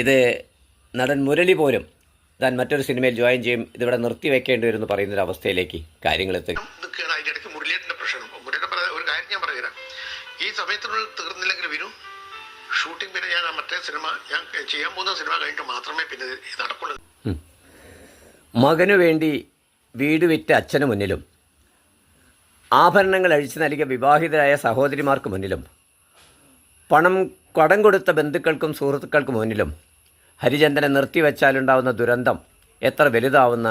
ഇത് നടൻ മുരളി പോലും താൻ മറ്റൊരു സിനിമയിൽ ജോയിൻ ചെയ്യും, ഇതിവിടെ നിർത്തിവെക്കേണ്ടി വരുമെന്ന് പറയുന്നൊരവസ്ഥയിലേക്ക് കാര്യങ്ങളെത്തി. അതിൻ്റെ ഇടയ്ക്ക് മുരളിയേട്ടൻ്റെ പ്രശ്നം. മുരളിയുടെ ഒരു കാര്യം ഞാൻ പറയുക, ഈ സമയത്തിനുള്ളിൽ തീർന്നില്ലെങ്കിൽ വരും ഷൂട്ടിംഗ്. പിന്നെ ഞാൻ മറ്റേ സിനിമ ഞാൻ ചെയ്യാൻ പോകുന്ന സിനിമ കഴിഞ്ഞിട്ട് മാത്രമേ പിന്നെ ഇത് നടക്കുള്ളൂ. മകനു വേണ്ടി വീട് വിറ്റ അച്ഛന് മുന്നിലും ആഭരണങ്ങൾ അഴിച്ചു നൽകിയ വിവാഹിതരായ സഹോദരിമാർക്ക് മുന്നിലും പണം കടം കൊടുത്ത ബന്ധുക്കൾക്കും സുഹൃത്തുക്കൾക്കും മുന്നിലും ഹരിചന്ദനെ നിർത്തിവെച്ചാലുണ്ടാവുന്ന ദുരന്തം എത്ര വലുതാവുന്ന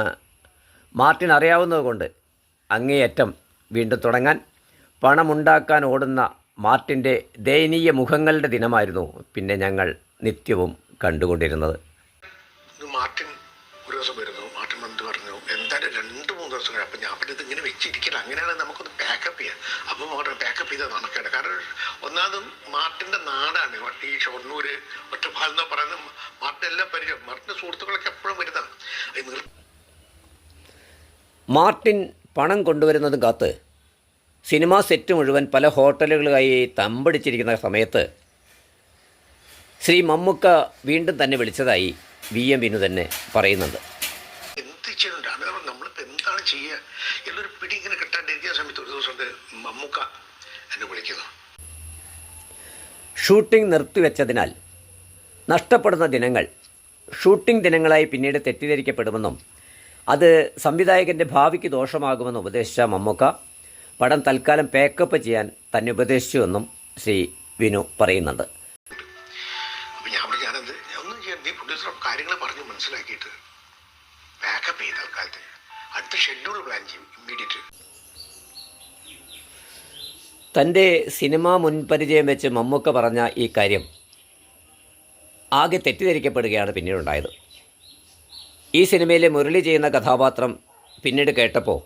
മാർട്ടിൻ അറിയാവുന്നതുകൊണ്ട് അങ്ങേയറ്റം വീണ്ടും തുടങ്ങാൻ പണമുണ്ടാക്കാൻ ഓടുന്ന മാർട്ടിൻ്റെ ദയനീയ മുഖങ്ങളുടെ ദിനമായിരുന്നു പിന്നെ ഞങ്ങൾ നിത്യവും കണ്ടുകൊണ്ടിരുന്നത്. മാർട്ടിൻ ഒരു ദിവസം വരുന്നു, മാർട്ടിൻ വന്നിട്ട് പറഞ്ഞു എന്തായാലും 2-3 ദിവസം കഴിഞ്ഞു. അപ്പം ഞാൻ പിന്നെ ഇതിങ്ങനെ വെച്ചിരിക്കില്ല, അങ്ങനെയാണെങ്കിൽ നമുക്കൊന്ന് പാക്കപ്പ് ചെയ്യാം. അപ്പം അവിടെ പാക്കപ്പ് ചെയ്താൽ നടക്കേണ്ട. കാരണം ഒന്നാമതും മാർട്ടിൻ്റെ നാടാണ് ഈ ഷൊർണൂർ ഒറ്റപ്പാലം എന്ന് പറയുന്നത്. മാർട്ടിൻ എല്ലാം പരിചയം, മാർട്ടിൻ്റെ സുഹൃത്തുക്കളൊക്കെ എപ്പോഴും വരുന്നതാണ്. മാർട്ടിൻ പണം കൊണ്ടുവരുന്നതും കാത്ത് സിനിമാ സെറ്റ് മുഴുവൻ പല ഹോട്ടലുകളായി തമ്പടിച്ചിരിക്കുന്ന സമയത്ത് ശ്രീ മമ്മുക്ക വീണ്ടും തന്നെ വിളിച്ചതായി VM വിനു തന്നെ പറയുന്നുണ്ട്. എന്ത് ചെയ്യുന്നുണ്ട്, നമ്മളിപ്പോൾ എന്താണ് ചെയ്യുക എന്നൊരു പിടി ഇങ്ങനെ കിട്ടാണ്ടിരിക്കുന്ന സമയത്ത് ഒരു ദിവസം മമ്മുക്ക എന്നെ വിളിക്കുന്നു. ഷൂട്ടിംഗ് നിർത്തിവെച്ചതിനാൽ നഷ്ടപ്പെടുന്ന ദിനങ്ങൾ ഷൂട്ടിംഗ് ദിനങ്ങളായി പിന്നീട് തെറ്റിദ്ധരിക്കപ്പെടുമെന്നും അത് സംവിധായകൻ്റെ ഭാവിക്ക് ദോഷമാകുമെന്ന് ഉപദേശിച്ച മമ്മുക്ക പടം തൽക്കാലം പാക്കപ്പ് ചെയ്യാൻ തന്നെ ഉപദേശിച്ചുവെന്നും ശ്രീ വിനു പറയുന്നുണ്ട്. അപ്പം ഞാനത് ഒന്നും ചെയ്യാൻ നീ പ്രൊഡ്യൂസർ കാര്യങ്ങൾ പറഞ്ഞ് മനസ്സിലാക്കിയിട്ട് പാക്കപ്പ് ചെയ്ത് തൽക്കാലത്ത് അടുത്ത ഷെഡ്യൂൾ പ്ലാൻ ചെയ്യും ഇമ്മീഡിയറ്റ്. തൻ്റെ സിനിമാ മുൻപരിചയം വെച്ച് മമ്മുക്ക പറഞ്ഞ ഈ കാര്യം ആകെ തെറ്റിദ്ധരിക്കപ്പെടുകയാണ് പിന്നീടുണ്ടായത്. ഈ സിനിമയിലെ മുരളി ചെയ്യുന്ന കഥാപാത്രം പിന്നീട് കേട്ടപ്പോൾ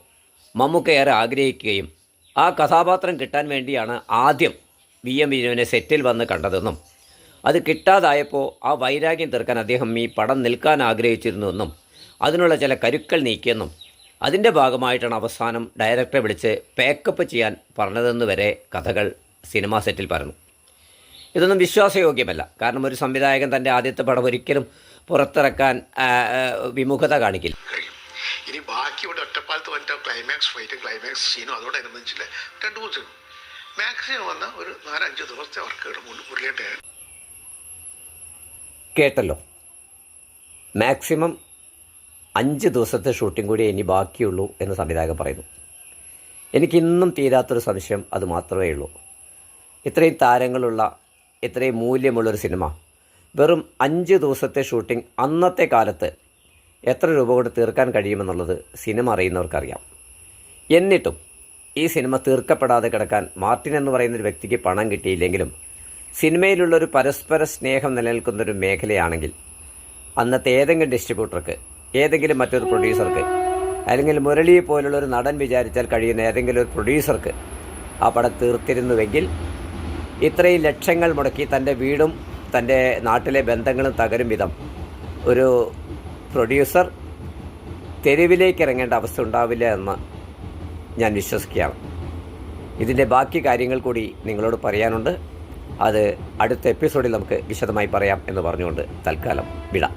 മമ്മുക്ക ഏറെ ആഗ്രഹിക്കുകയും ആ കഥാപാത്രം കിട്ടാൻ വേണ്ടിയാണ് ആദ്യം VM വിനുവിനെ സെറ്റിൽ വന്ന് കണ്ടതെന്നും അത് കിട്ടാതായപ്പോൾ ആ വൈരാഗ്യം തീർക്കാൻ അദ്ദേഹം ഈ പടം നിൽക്കാൻ ആഗ്രഹിച്ചിരുന്നുവെന്നും അതിനുള്ള ചില കരുക്കൾ നീക്കിയെന്നും അതിൻ്റെ ഭാഗമായിട്ടാണ് അവസാനം ഡയറക്ടറെ വിളിച്ച് പാക്കപ്പ് ചെയ്യാൻ പറഞ്ഞതെന്ന് വരെ കഥകൾ സിനിമാ സെറ്റിൽ പറഞ്ഞു. ഇതൊന്നും വിശ്വാസയോഗ്യമല്ല. കാരണം ഒരു സംവിധായകൻ തൻ്റെ ആദ്യത്തെ പടം ഒരിക്കലും പുറത്തിറക്കാൻ വിമുഖത കാണിക്കില്ല. ഇനി ബാക്കി ഇവിടെ ഒറ്റപ്പാലത്ത് വന്നിട്ട് ക്ലൈമാക്സ് ഫൈറ്റും ക്ലൈമാക്സ് സീനും അതോടനുബന്ധിച്ചില്ല 2-3 സീനും മാക്സിമം വന്ന ഒരു 4-5 ദിവസത്തെ വർക്ക് മുരളിയേട്ട കേട്ടല്ലോ. മാക്സിമം 5 ദിവസത്തെ ഷൂട്ടിംഗ് കൂടി ഇനി ബാക്കിയുള്ളൂ എന്ന് സംവിധായകൻ പറയുന്നു. എനിക്കിന്നും തീരാത്തൊരു സംശയം അത് മാത്രമേ ഉള്ളൂ. ഇത്രയും താരങ്ങളുള്ള ഇത്രയും മൂല്യമുള്ളൊരു സിനിമ വെറും 5 ദിവസത്തെ ഷൂട്ടിംഗ് അന്നത്തെ കാലത്ത് എത്ര രൂപ കൊണ്ട് തീർക്കാൻ കഴിയുമെന്നുള്ളത് സിനിമ അറിയുന്നവർക്കറിയാം. എന്നിട്ടും ഈ സിനിമ തീർക്കപ്പെടാതെ കിടക്കാൻ മാർട്ടിൻ എന്ന് പറയുന്നൊരു വ്യക്തിക്ക് പണം കിട്ടിയില്ലെങ്കിലും സിനിമയിലുള്ളൊരു പരസ്പര സ്നേഹം നിലനിൽക്കുന്നൊരു മേഖലയാണെങ്കിൽ അന്നത്തെ ഏതെങ്കിലും ഡിസ്ട്രിബ്യൂട്ടർക്ക്, ഏതെങ്കിലും മറ്റൊരു പ്രൊഡ്യൂസർക്ക്, അല്ലെങ്കിൽ മുരളിയെ പോലുള്ളൊരു നടൻ വിചാരിച്ചാൽ കഴിയുന്ന ഏതെങ്കിലും ഒരു പ്രൊഡ്യൂസർക്ക് ആ പടം തീർത്തിരുന്നുവെങ്കിൽ ഇത്രയും ലക്ഷങ്ങൾ മുടക്കി തൻ്റെ വീടും തൻ്റെ നാട്ടിലെ ബന്ധങ്ങളും തകരും വിധം ഒരു പ്രൊഡ്യൂസർ തെരുവിലേക്ക് ഇറങ്ങേണ്ട അവസ്ഥ ഉണ്ടാവില്ല എന്ന് ഞാൻ വിശ്വസിക്കുകയാണ്. ഇതിൻ്റെ ബാക്കി കാര്യങ്ങൾ കൂടി നിങ്ങളോട് പറയാനുണ്ട്. അത് അടുത്ത എപ്പിസോഡിൽ നമുക്ക് വിശദമായി പറയാം എന്ന് പറഞ്ഞുകൊണ്ട് തൽക്കാലം വിടാം.